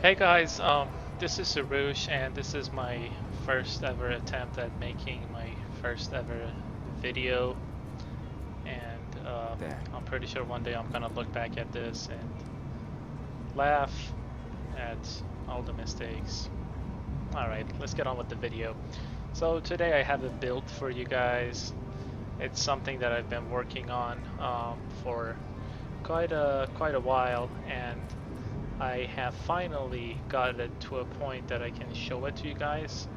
Hey guys, this is iSOROOSH and this is my first ever attempt at making my first ever video, and There. I'm pretty sure one day I'm gonna look back at this and laugh at all the mistakes. Alright, let's get on with the video. So today I have a build for you guys. It's something that I've been working on for quite a while, and I have finally got it to a point that I can show it to you guys.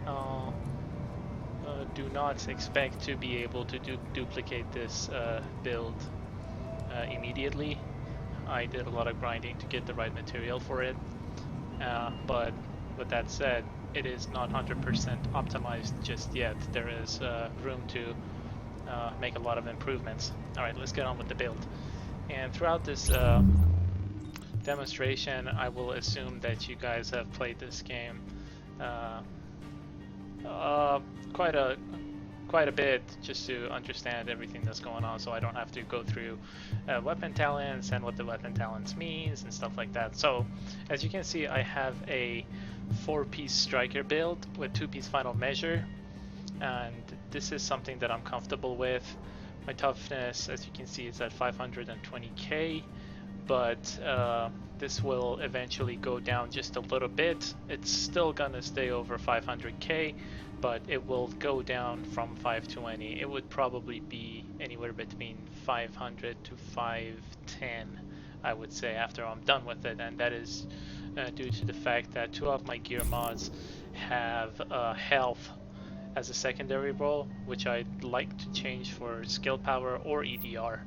Uh, do not expect to be able to duplicate this build immediately. I did a lot of grinding to get the right material for it, but with that said, it is not 100% optimized just yet. There is room to make a lot of improvements. Alright, let's get on with the build. And throughout this demonstration, I will assume that you guys have played this game uh, uh, quite a quite a bit, just to understand everything that's going on, so I don't have to go through weapon talents and what the weapon talents means and stuff like that. So as you can see, I have a 4-piece striker build with 2-piece final measure, and this is something that I'm comfortable with. My toughness, as you can see, is at 520k, but this will eventually go down just a little bit. It's still gonna stay over 500k, but it will go down from 520. It would probably be anywhere between 500 to 510, I would say, after I'm done with it, and that is due to the fact that 2 of my gear mods have health as a secondary role, which I'd like to change for skill power or EDR,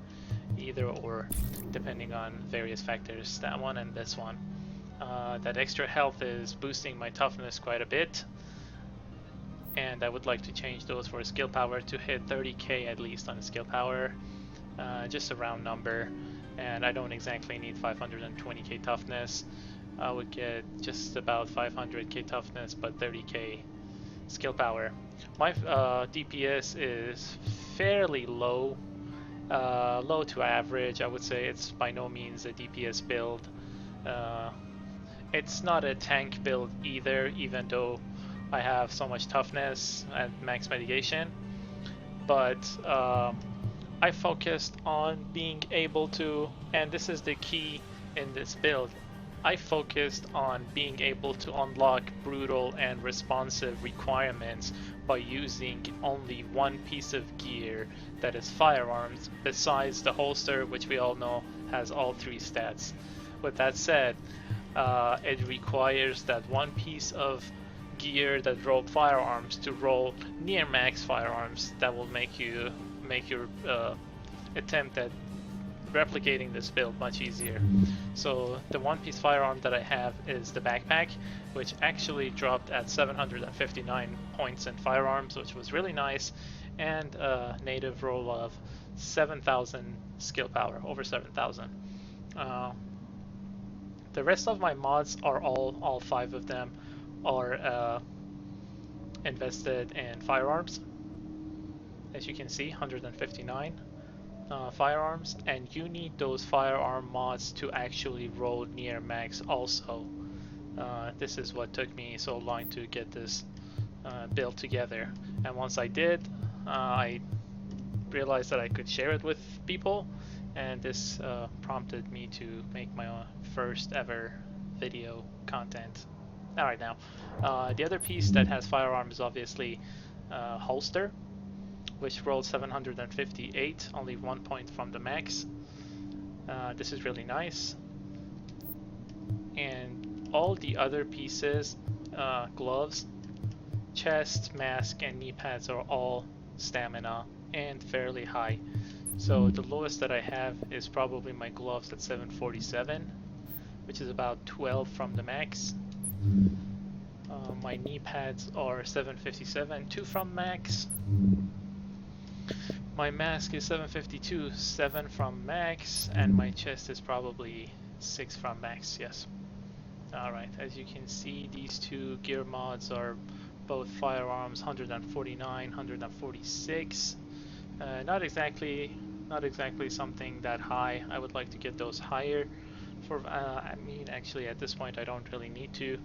either or, depending on various factors, that one and this one. That extra health is boosting my toughness quite a bit, and I would like to change those for skill power to hit 30k at least on skill power, just a round number, and I don't exactly need 520k toughness. I would get just about 500k toughness but 30k skill power. My DPS is fairly low, low to average. I would say it's by no means a DPS build. Uh, it's not a tank build either, even though I have so much toughness and max mitigation. But I focused on being able to, and this is the key in this build, I focused on being able to unlock brutal and responsive requirements by using only one piece of gear that is firearms, besides the holster, which we all know has all 3 stats. With that said, it requires that one piece of gear that roll firearms to roll near max firearms. That will make your attempt at replicating this build much easier. So the one piece firearm that I have is the backpack, which actually dropped at 759 points in firearms, which was really nice, and a native roll of 7,000 skill power, over 7,000. The rest of my mods are all 5 of them are invested in firearms. As you can see, 159 firearms, and you need those firearm mods to actually roll near max also. This is what took me so long to get this build together, and once I did, I realized that I could share it with people, and this prompted me to make my first ever video content. Alright, now, the other piece that has firearms is obviously holster, which rolled 758, only 1 point from the max. This is really nice. And all the other pieces, gloves, chest, mask, and knee pads are all stamina and fairly high. So the lowest that I have is probably my gloves at 747, which is about 12 from the max. My knee pads are 757, 2 from max. My mask is 752, 7 from max, and my chest is probably 6 from max, yes. Alright, as you can see, these 2 gear mods are both firearms, 149, 146. Not exactly something that high. I would like to get those higher, I mean, actually, at this point, I don't really need to,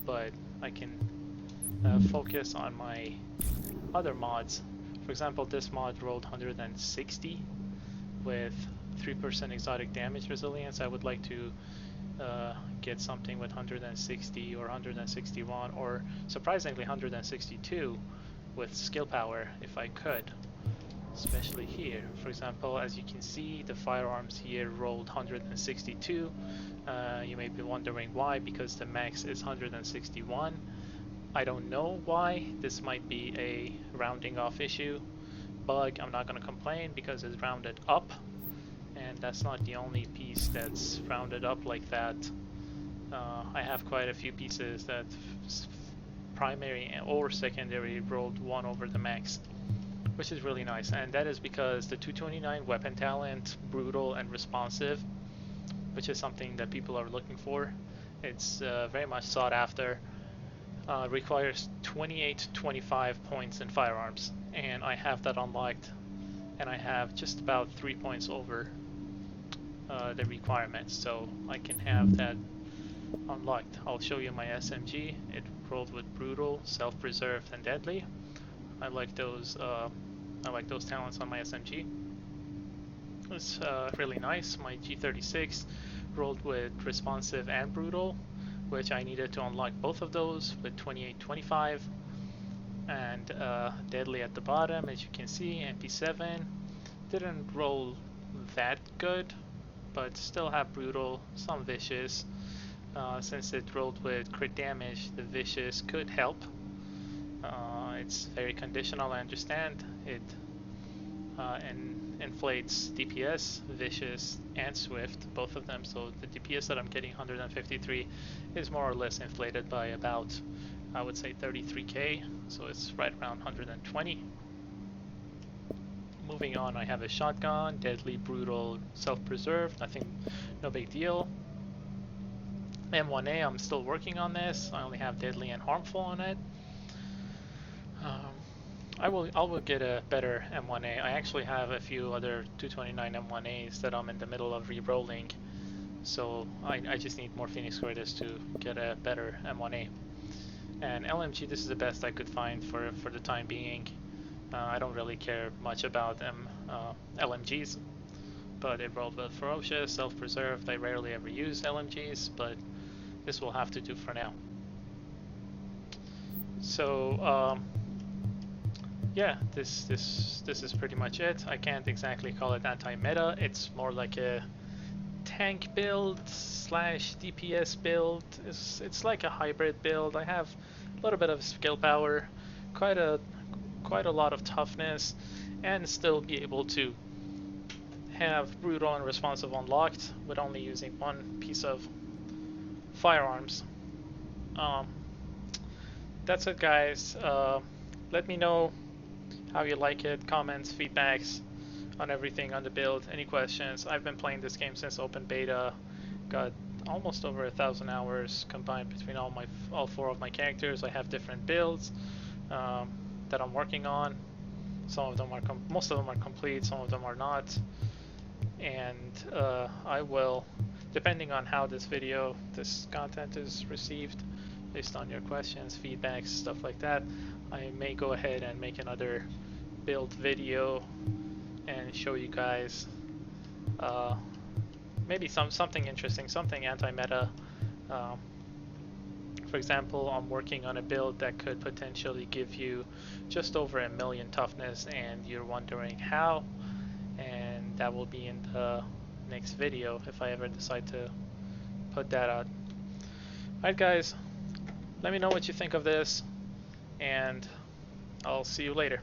but I can focus on my other mods. For example, this mod rolled 160 with 3% exotic damage resilience. I would like to get something with 160 or 161 or surprisingly 162 with skill power if I could, especially here. For example, as you can see, the firearms here rolled 162. You may be wondering why, because the max is 161. I don't know why. This might be a rounding off issue. Bug, I'm not going to complain because it's rounded up, and that's not the only piece that's rounded up like that. I have quite a few pieces that primary or secondary rolled 1 over the max, which is really nice, and that is because the 229 weapon talent, brutal and responsive, which is something that people are looking for. It's very much sought after. Requires 28-25 points in firearms, and I have that unlocked, and I have just about 3 points over the requirements, so I can have that unlocked. I'll show you my SMG. It rolled with brutal, self-preserved, and deadly. I like those talents on my SMG. It's really nice. My G36 rolled with responsive and brutal, which I needed to unlock both of those with 28-25, and deadly at the bottom. As you can see, MP7 didn't roll that good, but still have brutal, some vicious. Since it rolled with crit damage, the vicious could help. It's very conditional, I understand. It inflates DPS, vicious, and swift, both of them. So the DPS that I'm getting, 153, is more or less inflated by about, I would say, 33k. So it's right around 120. Moving on, I have a shotgun, deadly, brutal, self-preserved. Nothing, no big deal. M1A, I'm still working on this. I only have deadly and harmful on it. I will get a better M1A. I actually have a few other 229 M1As that I'm in the middle of re-rolling, so I just need more Phoenix Credits to get a better M1A. And LMG, this is the best I could find for the time being. I don't really care much about LMGs, but it rolled with ferocious, self-preserved. I rarely ever use LMGs, but this will have to do for now. So yeah, this is pretty much it. I can't exactly call it anti-meta. It's more like a tank build slash DPS build. It's like a hybrid build. I have a little bit of skill power, quite a lot of toughness, and still be able to have brutal and responsive unlocked with only using one piece of firearms. That's it, guys. Let me know how you like it, comments, feedbacks on everything on the build, any questions. I've been playing this game since open beta, got almost over 1,000 hours combined between all 4 of my characters. I have different builds that I'm working on. Some of them are most of them are complete, some of them are not, and I will, depending on how this content is received, based on your questions, feedbacks, stuff like that, I may go ahead and make another build video and show you guys maybe something interesting, something anti-meta. For example, I'm working on a build that could potentially give you just over 1,000,000 toughness, and you're wondering how, and that will be in the next video if I ever decide to put that out. Alright guys, let me know what you think of this, and I'll see you later.